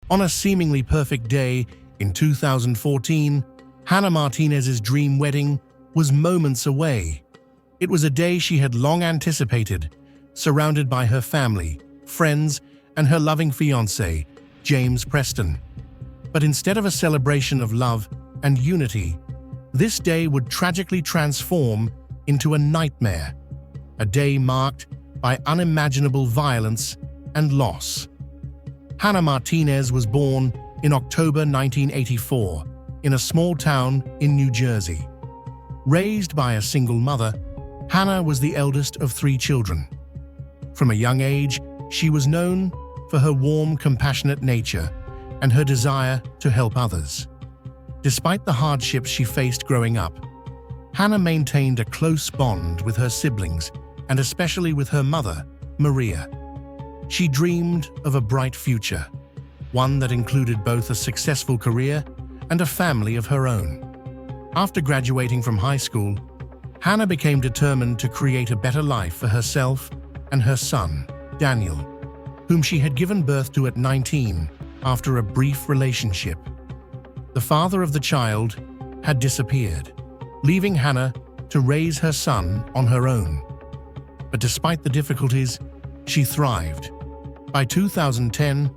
On a seemingly perfect day in 2014, Hannah Martinez's dream wedding was moments away. It was a day she had long anticipated, surrounded by her family, friends, and her loving fiancé, James Preston. But instead of a celebration of love and unity, this day would tragically transform into a nightmare, a day marked by unimaginable violence and loss. Hannah Martinez was born in October 1984 in a small town in New Jersey. Raised by a single mother, Hannah was the eldest of 3 children. From a young age, she was known for her warm, compassionate nature and her desire to help others. Despite the hardships she faced growing up, Hannah maintained a close bond with her siblings and especially with her mother, Maria. She dreamed of a bright future, one that included both a successful career and a family of her own. After graduating from high school, Hannah became determined to create a better life for herself and her son, Daniel, whom she had given birth to at 19 after a brief relationship. The father of the child had disappeared, leaving Hannah to raise her son on her own. But despite the difficulties, she thrived. By 2010,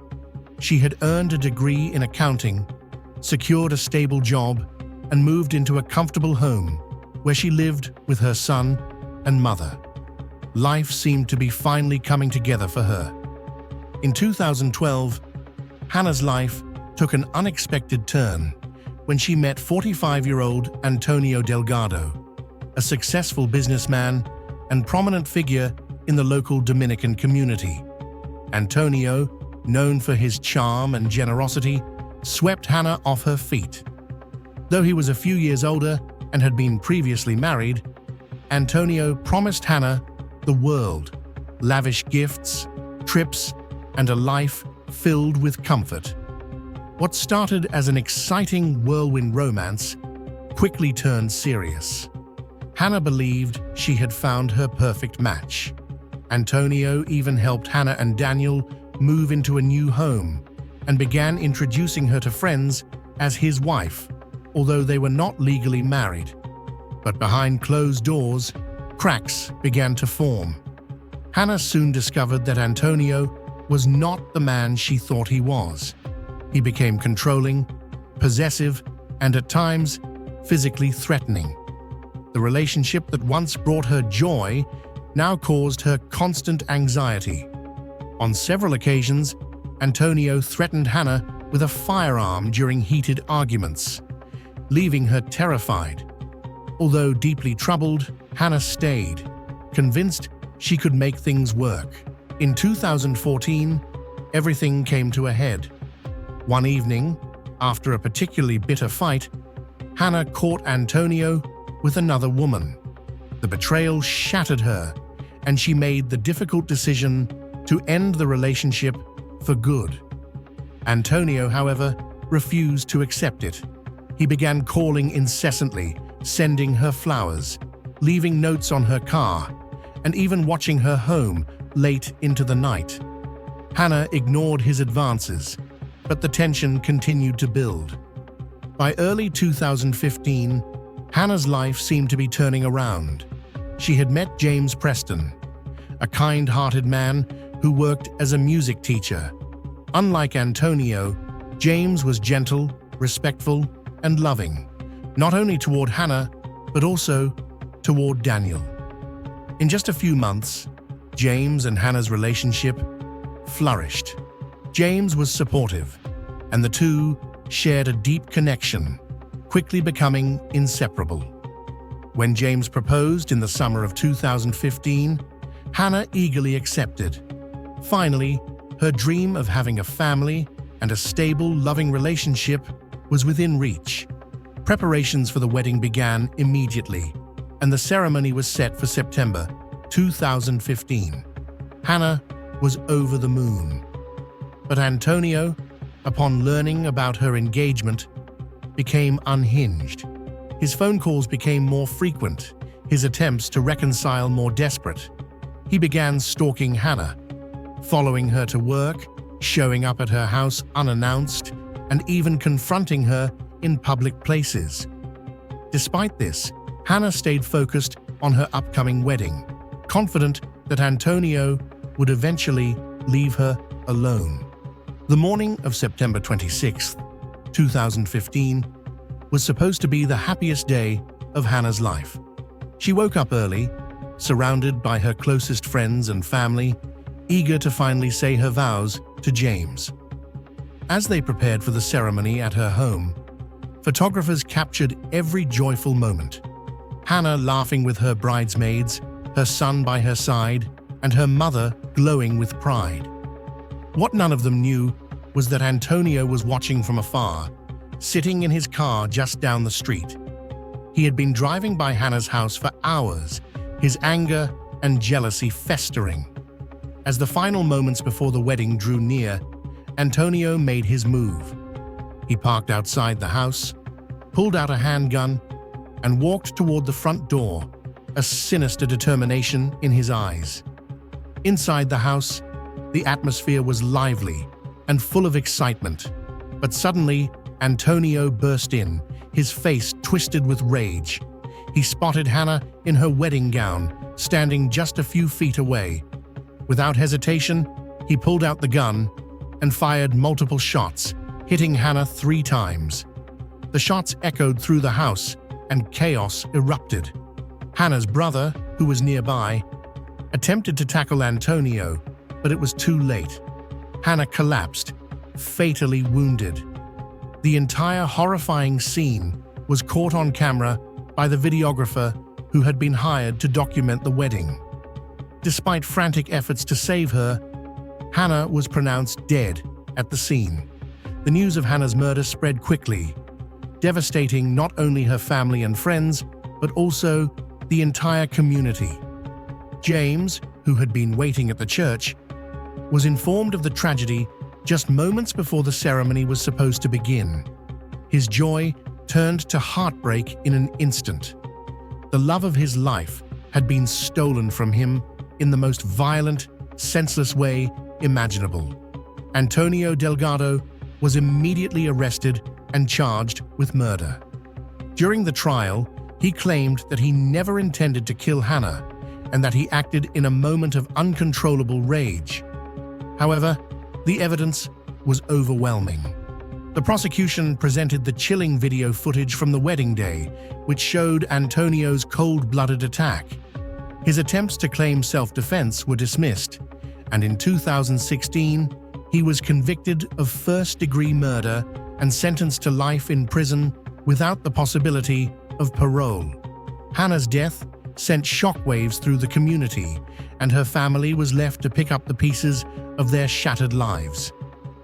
she had earned a degree in accounting, secured a stable job, and moved into a comfortable home where she lived with her son and mother. Life seemed to be finally coming together for her. In 2012, Hannah's life took an unexpected turn when she met 45-year-old Antonio Delgado, a successful businessman and prominent figure in the local Dominican community. Antonio, known for his charm and generosity, swept Hannah off her feet. Though he was a few years older and had been previously married, Antonio promised Hannah the world, lavish gifts, trips, and a life filled with comfort. What started as an exciting whirlwind romance quickly turned serious. Hannah believed she had found her perfect match. Antonio even helped Hannah and Daniel move into a new home and began introducing her to friends as his wife, although they were not legally married. But behind closed doors, cracks began to form. Hannah soon discovered that Antonio was not the man she thought he was. He became controlling, possessive, and at times, physically threatening. The relationship that once brought her joy now caused her constant anxiety. On several occasions, Antonio threatened Hannah with a firearm during heated arguments, leaving her terrified. Although deeply troubled, Hannah stayed, convinced she could make things work. In 2014, everything came to a head. One evening, after a particularly bitter fight, Hannah caught Antonio with another woman. The betrayal shattered her, and she made the difficult decision to end the relationship for good. Antonio, however, refused to accept it. He began calling incessantly, sending her flowers, leaving notes on her car, and even watching her home late into the night. Hannah ignored his advances, but the tension continued to build. By early 2015, Hannah's life seemed to be turning around. She had met James Preston, a kind-hearted man who worked as a music teacher. Unlike Antonio, James was gentle, respectful, and loving, not only toward Hannah, but also toward Daniel. In just a few months, James and Hannah's relationship flourished. James was supportive, and the two shared a deep connection, quickly becoming inseparable. When James proposed in the summer of 2015, Hannah eagerly accepted. Finally, her dream of having a family and a stable, loving relationship was within reach. Preparations for the wedding began immediately, and the ceremony was set for September 2015. Hannah was over the moon. But Antonio, upon learning about her engagement, became unhinged. His phone calls became more frequent, his attempts to reconcile more desperate. He began stalking Hannah, following her to work showing up at her house unannounced and even confronting her in public places. Despite this, Hannah stayed focused on her upcoming wedding, confident that Antonio would eventually leave her alone. The morning of September 26, 2015, was supposed to be the happiest day of Hannah's life. She woke up early, surrounded by her closest friends and family, eager to finally say her vows to James. As they prepared for the ceremony at her home, photographers captured every joyful moment. Hannah laughing with her bridesmaids, her son by her side, and her mother glowing with pride. What none of them knew was that Antonio was watching from afar, sitting in his car just down the street. He had been driving by Hannah's house for hours, his anger and jealousy festering. As the final moments before the wedding drew near, Antonio made his move. He parked outside the house, pulled out a handgun, and walked toward the front door, a sinister determination in his eyes. Inside the house, the atmosphere was lively and full of excitement, but suddenly Antonio burst in, his face twisted with rage. He spotted Hannah in her wedding gown, standing just a few feet away. Without hesitation, he pulled out the gun and fired multiple shots, hitting Hannah 3 times. The shots echoed through the house, and chaos erupted. Hannah's brother, who was nearby, attempted to tackle Antonio, but it was too late. Hannah collapsed, fatally wounded. The entire horrifying scene was caught on camera by the videographer who had been hired to document the wedding. Despite frantic efforts to save her, Hannah was pronounced dead at the scene. The news of Hannah's murder spread quickly, devastating not only her family and friends, but also the entire community. James, who had been waiting at the church, was informed of the tragedy just moments before the ceremony was supposed to begin. His joy turned to heartbreak in an instant. The love of his life had been stolen from him in the most violent, senseless way imaginable. Antonio Delgado was immediately arrested and charged with murder. During the trial, he claimed that he never intended to kill Hannah and that he acted in a moment of uncontrollable rage. However, the evidence was overwhelming. The prosecution presented the chilling video footage from the wedding day, which showed Antonio's cold-blooded attack. His attempts to claim self-defense were dismissed, and in 2016, he was convicted of first-degree murder and sentenced to life in prison without the possibility of parole. Hannah's death sent shockwaves through the community, and her family was left to pick up the pieces of their shattered lives.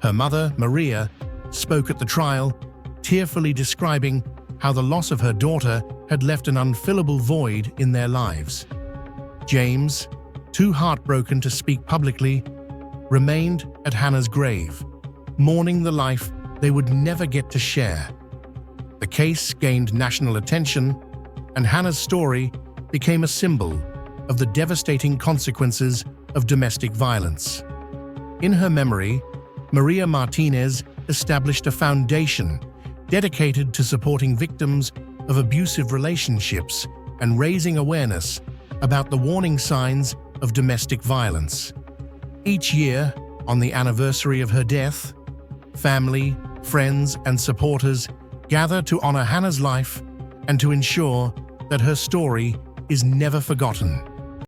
Her mother, Maria, spoke at the trial, tearfully describing how the loss of her daughter had left an unfillable void in their lives. James, too heartbroken to speak publicly, remained at Hannah's grave, mourning the life they would never get to share. The case gained national attention, and Hannah's story became a symbol of the devastating consequences of domestic violence. In her memory, Maria Martinez established a foundation dedicated to supporting victims of abusive relationships and raising awareness about the warning signs of domestic violence. Each year, on the anniversary of her death, family, friends, and supporters gather to honor Hannah's life and to ensure that her story is never forgotten.